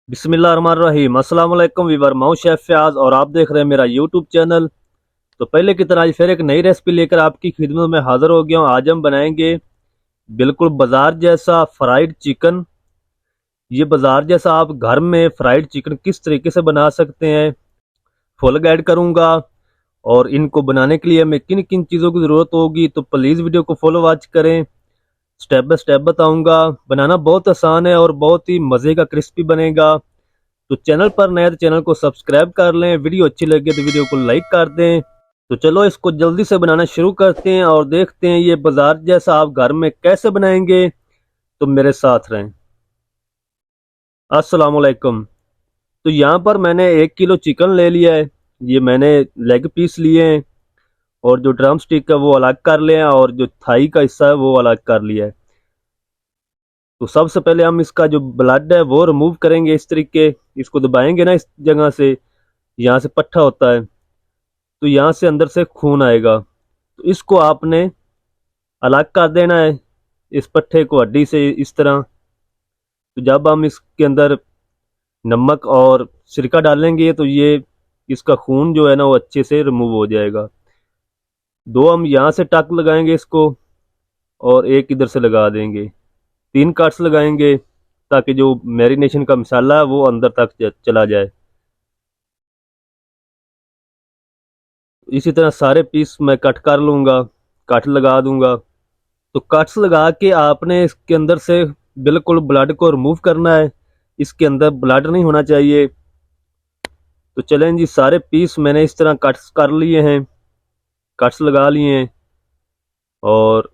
बिस्मिल्लाहिर्रहमानिर्रहीम। अस्सलाम वालेकुम वीवर, मैं हूं शेफ फयाज और आप देख रहे हैं मेरा यूट्यूब चैनल। तो पहले की तरह आज फिर एक नई रेसिपी लेकर आपकी खिदमत में हाजिर हो गया हूं। आज हम बनाएंगे बिल्कुल बाजार जैसा फ्राइड चिकन। ये बाजार जैसा आप घर में फ्राइड चिकन किस तरीके से बना सकते हैं, फुल गाइड करूंगा। और इनको बनाने के लिए हमें किन किन चीज़ों की ज़रूरत होगी, तो प्लीज़ वीडियो को फॉलो वॉच करें। स्टेप बाय स्टेप बताऊंगा। बनाना बहुत आसान है और बहुत ही मज़े का क्रिस्पी बनेगा। तो चैनल पर नए तो चैनल को सब्सक्राइब कर लें, वीडियो अच्छी लगे तो वीडियो को लाइक कर दें। तो चलो इसको जल्दी से बनाना शुरू करते हैं और देखते हैं ये बाजार जैसा आप घर में कैसे बनाएंगे। तो मेरे साथ रहें। अस्सलाम वालेकुम। तो यहाँ पर मैंने 1 किलो चिकन ले लिया है। ये मैंने लेग पीस लिए हैं और जो ड्रम स्टिक है वो अलग कर लिया है और जो थाई का हिस्सा है वो अलग कर लिया है। तो सबसे पहले हम इसका जो ब्लड है वो रिमूव करेंगे। इस तरीके इसको दबाएंगे ना, इस जगह से, यहाँ से पट्टा होता है तो यहाँ से अंदर से खून आएगा। तो इसको आपने अलग कर देना है, इस पट्टे को हड्डी से इस तरह। तो जब हम इसके अंदर नमक और सिरका डालेंगे तो ये इसका खून जो है ना वो अच्छे से रिमूव हो जाएगा। दो हम यहाँ से टक लगाएंगे इसको और एक इधर से लगा देंगे। 3 कट्स लगाएंगे ताकि जो मैरिनेशन का मसाला है वो अंदर तक चला जाए। इसी तरह सारे पीस मैं कट कर लूँगा, कट लगा दूंगा। तो कट्स लगा के आपने इसके अंदर से बिल्कुल ब्लड को रिमूव करना है। इसके अंदर ब्लड नहीं होना चाहिए। तो चलें जी, सारे पीस मैंने इस तरह कट्स कर लिए हैं, कट्स लगा लिए हैं। और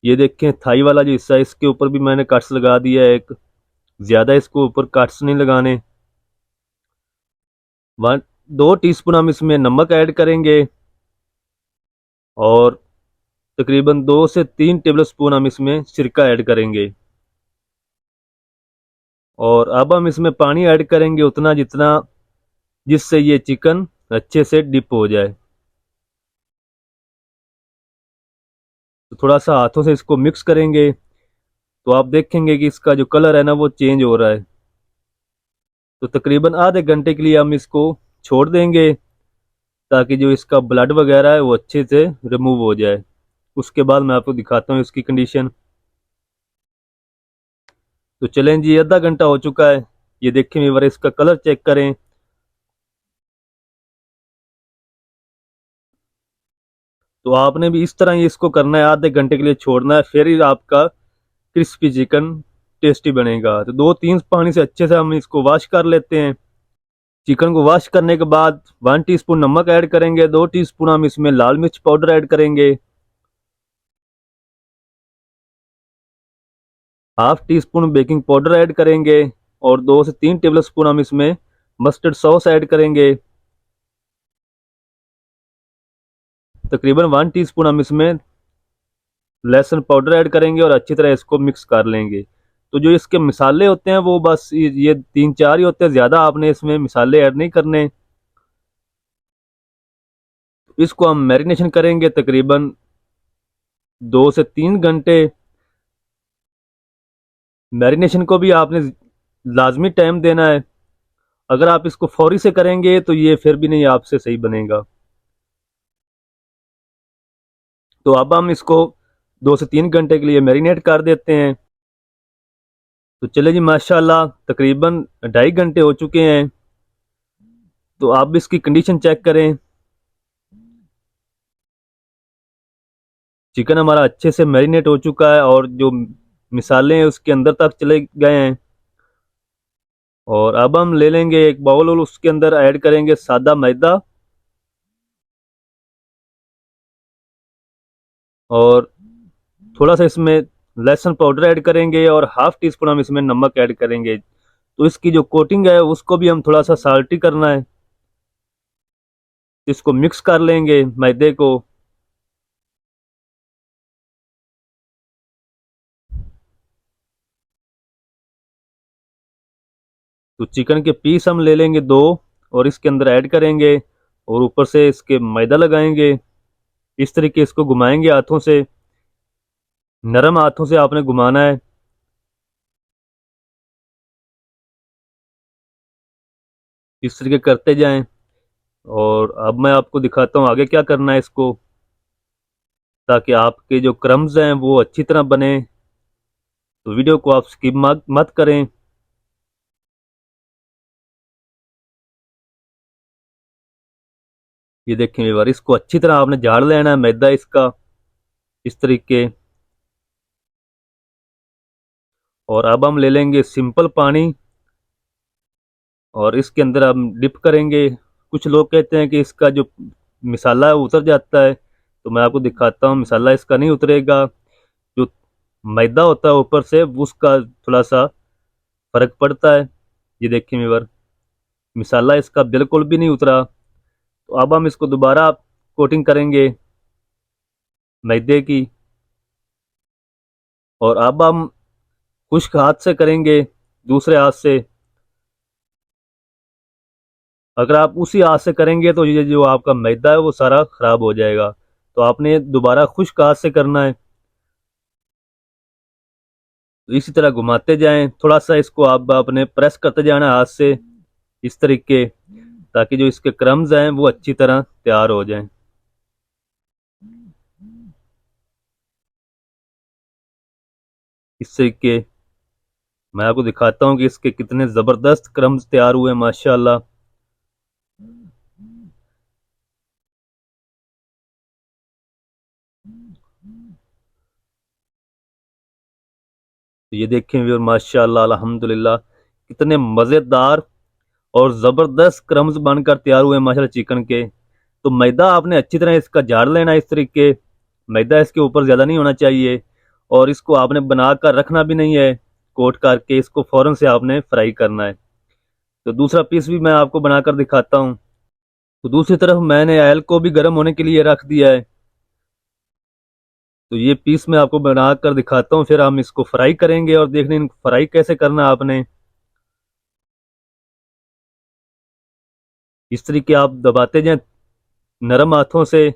ये देखें थाई वाला जो हिस्सा है इसके ऊपर भी मैंने कट्स लगा दिया है। एक ज़्यादा इसको ऊपर कट्स नहीं लगाने। 2 टीस्पून हम इसमें नमक ऐड करेंगे और तकरीबन 2 से 3 टेबल स्पून हम इसमें सिरका ऐड करेंगे। और अब हम इसमें पानी ऐड करेंगे उतना जितना, जिससे ये चिकन अच्छे से डिप हो जाए। तो थोड़ा सा हाथों से इसको मिक्स करेंगे तो आप देखेंगे कि इसका जो कलर है ना वो चेंज हो रहा है। तो तकरीबन आधे घंटे के लिए हम इसको छोड़ देंगे ताकि जो इसका ब्लड वगैरह है वो अच्छे से रिमूव हो जाए। उसके बाद मैं आपको दिखाता हूँ इसकी कंडीशन। तो चलें जी, आधा घंटा हो चुका है। ये देखें व्यूअर, इसका कलर चेक करें। तो आपने भी इस तरह ही इसको करना है, आधे घंटे के लिए छोड़ना है, फिर ही आपका क्रिस्पी चिकन टेस्टी बनेगा। तो 2-3 पानी से अच्छे से हम इसको वॉश कर लेते हैं। चिकन को वॉश करने के बाद 1 टीस्पून नमक ऐड करेंगे, 2 टीस्पून हम इसमें लाल मिर्च पाउडर ऐड करेंगे, ½ टीस्पून बेकिंग पाउडर ऐड करेंगे और 2 से 3 टेबल स्पून हम इसमें मस्टर्ड सॉस ऐड करेंगे। तकरीबन 1 टीस्पून हम इसमें लहसुन पाउडर ऐड करेंगे और अच्छी तरह इसको मिक्स कर लेंगे। तो जो इसके मसाले होते हैं वो बस ये 3-4 ही होते हैं, ज़्यादा आपने इसमें मसाले ऐड नहीं करने। इसको हम मैरिनेशन करेंगे तकरीबन 2 से 3 घंटे। मैरिनेशन को भी आपने लाजमी टाइम देना है। अगर आप इसको फौरी से करेंगे तो ये फिर भी नहीं आपसे सही बनेगा। तो अब हम इसको 2 से 3 घंटे के लिए मैरिनेट कर देते हैं। तो चले जी, माशाल्लाह तकरीबन 2.5 घंटे हो चुके हैं। तो आप इसकी कंडीशन चेक करें। चिकन हमारा अच्छे से मैरिनेट हो चुका है और जो मिसाले हैं उसके अंदर तक चले गए हैं। और अब हम ले लेंगे एक बाउल और उसके अंदर ऐड करेंगे सादा मैदा और थोड़ा सा इसमें लहसुन पाउडर ऐड करेंगे और ½ टीस्पून हम इसमें नमक ऐड करेंगे। तो इसकी जो कोटिंग है उसको भी हम थोड़ा सा साल्टी करना है। इसको मिक्स कर लेंगे मैदे को। तो चिकन के पीस हम ले लेंगे 2 और इसके अंदर ऐड करेंगे और ऊपर से इसके मैदा लगाएंगे। इस तरीके इसको घुमाएंगे हाथों से, नरम हाथों से आपने घुमाना है। इस तरीके करते जाएं। और अब मैं आपको दिखाता हूँ आगे क्या करना है इसको, ताकि आपके जो क्रम्स हैं वो अच्छी तरह बने। तो वीडियो को आप स्किप मत करें। ये देखें व्यूअर, इसको अच्छी तरह आपने झाड़ लेना है मैदा इसका, इस तरीके। और अब हम ले लेंगे सिंपल पानी और इसके अंदर हम डिप करेंगे। कुछ लोग कहते हैं कि इसका जो मिसाला है वो उतर जाता है, तो मैं आपको दिखाता हूँ मिसाला इसका नहीं उतरेगा। जो मैदा होता है ऊपर से उसका थोड़ा सा फर्क पड़ता है। ये देखिए व्यूअर, मिसाला इसका बिल्कुल भी नहीं उतरा। तो अब हम इसको दोबारा कोटिंग करेंगे मैदे की। और अब हम खुश्क हाथ से करेंगे, दूसरे हाथ से। अगर आप उसी हाथ से करेंगे तो ये जो आपका मैदा है वो सारा खराब हो जाएगा, तो आपने दोबारा खुश्क हाथ से करना है। तो इसी तरह घुमाते जाएं, थोड़ा सा इसको आप अपने प्रेस करते जाना हाथ से, इस तरीके, ताकि जो इसके क्रम्स हैं वो अच्छी तरह तैयार हो जाएं। इस तरीके मैं आपको दिखाता हूँ कि इसके कितने ज़बरदस्त क्रम्स तैयार हुए हैं माशाल्लाह। तो ये देखें व्यूअर, माशाल्लाह अल्हम्दुलिल्लाह, कितने मज़ेदार और ज़बरदस्त क्रम्स बनकर तैयार हुए हैं माशाल्लाह चिकन के। तो मैदा आपने अच्छी तरह इसका झाड़ लेना है इस तरीके। मैदा इसके ऊपर ज़्यादा नहीं होना चाहिए, और इसको आपने बना कर रखना भी नहीं है। कोट करके इसको फ़ौरन से आपने फ्राई करना है। तो दूसरा पीस भी मैं आपको बनाकर दिखाता हूँ। तो दूसरी तरफ मैंने ऑयल को भी गर्म होने के लिए रख दिया है। तो ये पीस मैं आपको बना कर दिखाता हूँ, फिर हम इसको फ्राई करेंगे और देखने फ्राई कैसे करना है आपने। इस तरीके आप दबाते जाएं नरम हाथों से,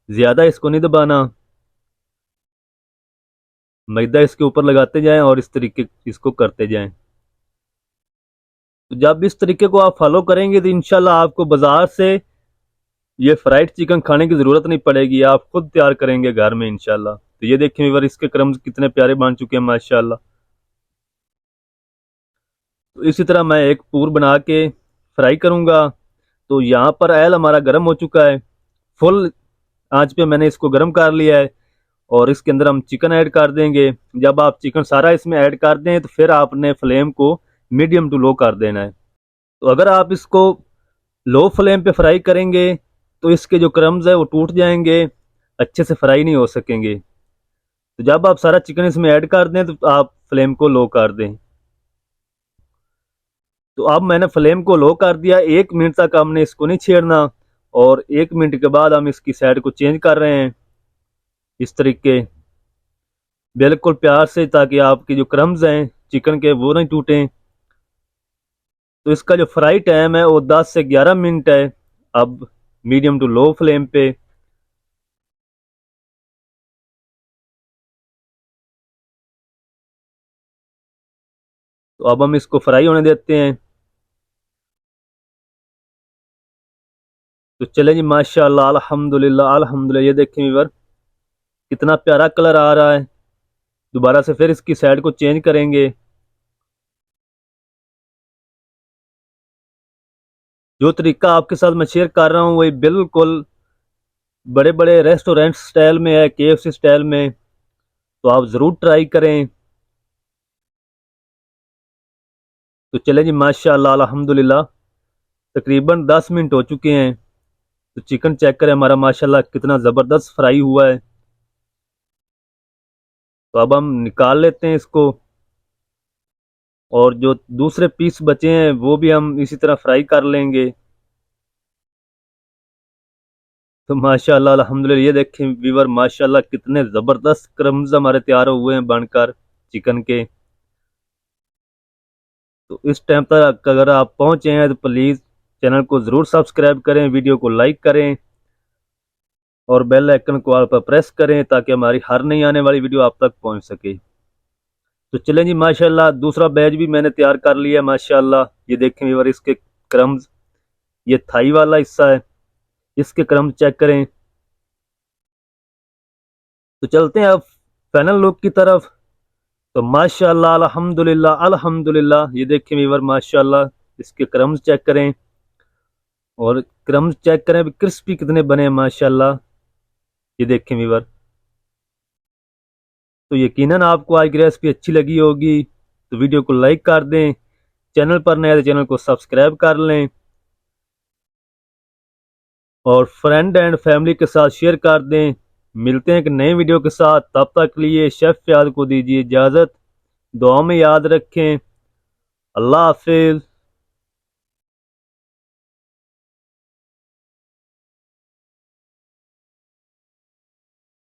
ज़्यादा इसको नहीं दबाना। मैदा इसके ऊपर लगाते जाएं और इस तरीके इसको करते जाएं। तो जब इस तरीके को आप फॉलो करेंगे तो इंशाल्लाह आपको बाजार से ये फ्राइड चिकन खाने की ज़रूरत नहीं पड़ेगी, आप खुद तैयार करेंगे घर में इंशाल्लाह। तो ये देखें व्यूअर, इसके क्रम्स कितने प्यारे बन चुके हैं माशाल्लाह। तो इसी तरह मैं एक पूर बना के फ्राई करूँगा। तो यहाँ पर ऑयल हमारा गर्म हो चुका है, फुल आंच पे मैंने इसको गर्म कर लिया है। और इसके अंदर हम चिकन ऐड कर देंगे। जब आप चिकन सारा इसमें ऐड कर दें तो फिर आपने फ्लेम को मीडियम टू लो कर देना है। तो अगर आप इसको लो फ्लेम पे फ्राई करेंगे तो इसके जो क्रम्स है वो टूट जाएंगे, अच्छे से फ्राई नहीं हो सकेंगे। तो जब आप सारा चिकन इसमें ऐड कर दें तो आप फ्लेम को लो कर दें। तो अब मैंने फ्लेम को लो कर दिया, 1 मिनट तक हमने इसको नहीं छेड़ना। और 1 मिनट के बाद हम इसकी साइड को चेंज कर रहे हैं इस तरीके, बिल्कुल प्यार से, ताकि आपके जो क्रम्स हैं चिकन के वो नहीं टूटें। तो इसका जो फ्राई टाइम है वो 10 से 11 मिनट है। अब मीडियम टू लो फ्लेम पे। तो अब हम इसको फ्राई होने देते हैं। तो चलें जी, माशाल्लाह अल्हम्दुलिल्लाह अल्हम्दुलिल्लाह, ये देखें व्यूअर कितना प्यारा कलर आ रहा है। दोबारा से फिर इसकी साइड को चेंज करेंगे। जो तरीका आपके साथ मैं शेयर कर रहा हूँ वही बिल्कुल बड़े बड़े रेस्टोरेंट स्टाइल में है, KFC स्टाइल में। तो आप ज़रूर ट्राई करें। तो चलें जी, माशाल्लाह अल्हम्दुलिल्लाह, तकरीबन 10 मिनट हो चुके हैं। तो चिकन चेक करें हमारा माशाल्लाह कितना ज़बरदस्त फ्राई हुआ है। तो अब हम निकाल लेते हैं इसको, और जो दूसरे पीस बचे हैं वो भी हम इसी तरह फ्राई कर लेंगे। तो माशाल्लाह अल्हम्दुलिल्लाह, ये देखें व्यूअर, माशाल्लाह कितने ज़बरदस्त क्रम्स हमारे तैयार हुए हैं बनकर चिकन के। तो इस टाइम तक अगर आप पहुंचे हैं तो प्लीज़ चैनल को ज़रूर सब्सक्राइब करें, वीडियो को लाइक करें और बेल आइकन को ऑल पर प्रेस करें, ताकि हमारी हर नई आने वाली वीडियो आप तक पहुंच सके। तो चलें जी, माशाल्लाह दूसरा बैच भी मैंने तैयार कर लिया है माशाल्लाह। ये देखें व्यूअर, इसके क्रम्स ये थाई वाला हिस्सा है, इसके क्रम्स चेक करें। तो चलते हैं अब फाइनल लुक की तरफ। तो माशाल्लाह अल्हम्दुलिल्लाह अल्हम्दुलिल्लाह, ये देखें वीवर माशाल्लाह, इसके क्रम्स चेक करें और क्रम्स चेक करें क्रिस्पी कितने बने हैं माशाल्लाह। ये देखें वीवर। तो यकीनन आपको आज की रेसिपी अच्छी लगी होगी, तो वीडियो को लाइक कर दें, चैनल पर नए तो चैनल को सब्सक्राइब कर लें और फ्रेंड एंड फैमिली के साथ शेयर कर दें। मिलते हैं एक नए वीडियो के साथ, तब तक के लिए शेफ फयाद को दीजिए इजाज़त। दुआ में याद रखें। अल्लाह हाफिज़।